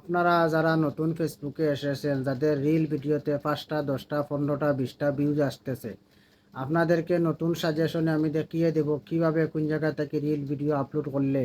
আপনারা যারা নতুন ফেসবুকে এসেছেন, যাদের রিল ভিডিওতে 5টা 10টা 15টা 20টা ভিউজ আসতেছে, আপনাদেরকে নতুন সাজেশনে আমি দেখিয়ে দেব কিভাবে কোন জায়গা থেকে রিল ভিডিও আপলোড করলে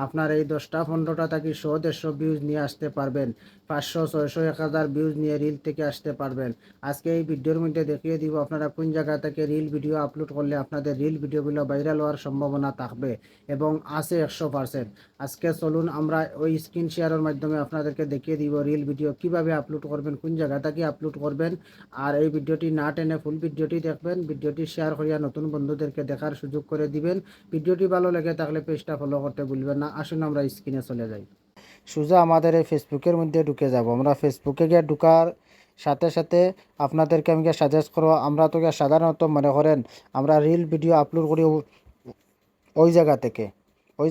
আপনার এই 10টা 15টা থেকে 100 150 ভিউজ নিয়ে আসতে পারবেন। 500 600 1000 ভিউজ নিয়ে রিল থেকে আসতে পারবেন। আজকে এই ভিডিওর মধ্যে দেখিয়ে দিব আপনারা কোন জায়গা থেকে রিল ভিডিও আপলোড করলে আপনাদের রিল ভিডিওগুলো ভাইরাল হওয়ার সম্ভাবনা থাকবে এবং আছে 100%। আজকে চলুন আমরা ওই স্ক্রিন শেয়ারের মাধ্যমে আপনাদেরকে দেখিয়ে দিব রিল ভিডিও কিভাবে আপলোড করবেন, কোন জায়গা থেকে আপলোড করবেন। আর এই ভিডিওটি না টেনে ফুল ভিডিওটি দেখবেন, ভিডিওটি শেয়ার করিয়া নতুন বন্ধুদেরকে দেখার সুযোগ করে দিবেন। ভিডিওটি ভালো লেগে থাকলে পেজটা ফলো করতে ভুলবেন না। আসুন আমরা স্ক্রিনে চলে যাই। সোজা আমাদের এই ফেসবুকের মধ্যে ঢুকে যাব। আমরা ফেসবুকে গিয়ে ঢুকার সাথে সাথে আপনাদেরকে আমি সাজেস্ট করবো, আমরা তো সাধারণত মনে করেন আমরা রিল ভিডিও আপলোড করি ওই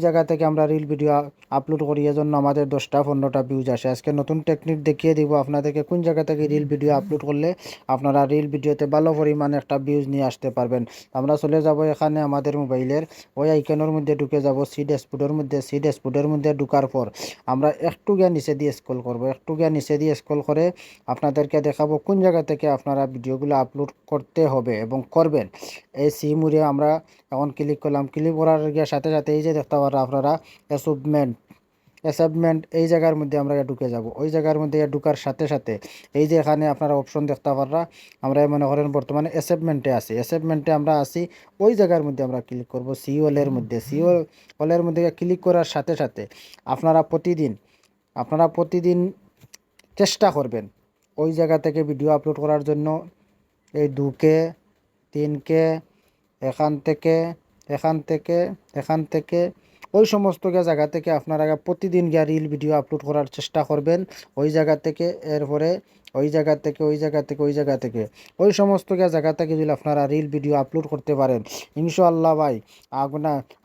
জায়গা থেকে আমরা রিল ভিডিও আপলোড করি, এজন্য আমাদের 10টা 15টা ভিউজ আসে। আজকে নতুন টেকনিক দেখিয়ে দিব আপনাদেরকে কোন জায়গা থেকে রিল ভিডিও আপলোড করলে আপনারা রিল ভিডিওতে ভালো পরিমাণে একটা ভিউজ নিয়ে আসতে পারবেন। আমরা চলে যাব এখানে আমাদের মোবাইলের ওই আইকনের মধ্যে ঢুকে যাব, সি ড্যাশবোর্ডের মধ্যে ঢুকার পর আমরা একটু গিয়ে নিচে দিয়ে স্ক্রল করব। একটু গিয়ে নিচে দিয়ে স্ক্রল করে আপনাদেরকে দেখাবো কোন জায়গা থেকে আপনারা ভিডিওগুলো আপলোড করতে হবে এবং করবেন। এই সি মুড়ে আমরা এখন ক্লিক করলাম। ক্লিক করার গিয়ে সাথে সাথে এই যে দেখতে পারেন আপনারা অ্যাসাইনমেন্ট এই জায়গার মধ্যে আমরা ঢুকে যাব। ওই জায়গার মধ্যে ঢুকার সাথে সাথে এই যে এখানে আপনারা অপশন দেখতে পাররা, আমরা মনে করেন বর্তমানে অ্যাসাইনমেন্টে আছি। অ্যাসাইনমেন্টে আমরা আছি, ওই জায়গার মধ্যে আমরা ক্লিক করব সি ওলের মধ্যে ক্লিক করার সাথে সাথে আপনারা প্রতিদিন চেষ্টা করবেন ওই জায়গা থেকে ভিডিও আপলোড করার জন্য। এই 2K 3K এখান থেকে এখান থেকে এখান থেকে ওই সমস্ত জায়গা থেকে আপনারা প্রতিদিন গিয়ে রিল ভিডিও আপলোড করার চেষ্টা করবেন ওই জায়গা থেকে। এরপরে ওই জায়গা থেকে ওই সমস্ত জায়গা থেকে যদি আপনারা রিল ভিডিও আপলোড করতে পারেন, ইনশাআল্লাহ ভাই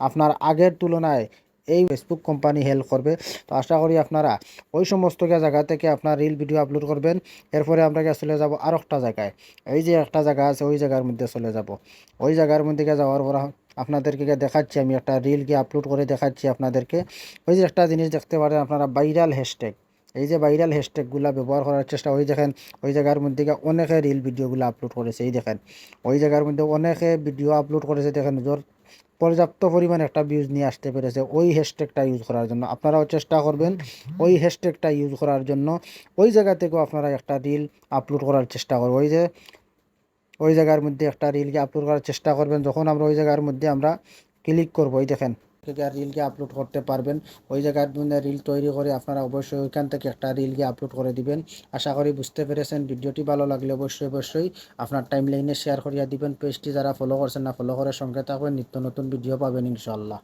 আপনার আগের তুলনায় এই ফেসবুক কোম্পানি হেল্প করবে। তো আশা করি আপনারা ওই সমস্ত জায়গা থেকে আপনার রিল ভিডিও আপলোড করবেন। এরপরে আমরা চলে যাব আর একটা জায়গায়। এই যে একটা জায়গা আছে, ওই জায়গার মধ্যে চলে যাব। ওই জায়গার মধ্যে যাওয়ার পর আপনাদেরকে দেখাচ্ছি, আমি একটা রিল আপলোড করে দেখাচ্ছি আপনাদেরকে। ওই যে একটা জিনিস দেখতে পারেন আপনারা, ভাইরাল হ্যাশট্যাগ। এই যে ভাইরাল হ্যাশট্যাগুলো ব্যবহার করার চেষ্টা, ওই দেখেন ওই জায়গার মধ্যে অনেকে রিল ভিডিওগুলো আপলোড করেছে। এই দেখেন ওই জায়গার মধ্যে অনেকে ভিডিও আপলোড করেছে, দেখেন পর্যাপ্ত পরিমাণে একটা ভিউজ নিয়ে আসতে পেরেছে ওই হ্যাশট্যাগটা ইউজ করার জন্য। আপনারাও চেষ্টা করবেন ওই হ্যাশট্যাগটা ইউজ করার জন্য। ওই জায়গা থেকেও আপনারা একটা রিল আপলোড করার চেষ্টা করবেন। ওই জায়গার মধ্যে একটা রিলকে আপলোড করার চেষ্টা করবেন। যখন আমরা ওই জায়গার মধ্যে আমরা ক্লিক করবো, ওই দেখেন রিলকে আপলোড করতে পারবেন। ওই জায়গার মধ্যে রিল তৈরি করে আপনারা অবশ্যই ওইখান থেকে একটা রিলকে আপলোড করে দিবেন। আশা করি বুঝতে পেরেছেন। ভিডিওটি ভালো লাগলে অবশ্যই আপনার টাইম লাইনে শেয়ার করিয়া দিবেন। পেজটি যারা ফলো করছেন না, ফলো করার সঙ্গে থাকবেন, নিত্য নতুন ভিডিও পাবেন ইনশাআল্লাহ।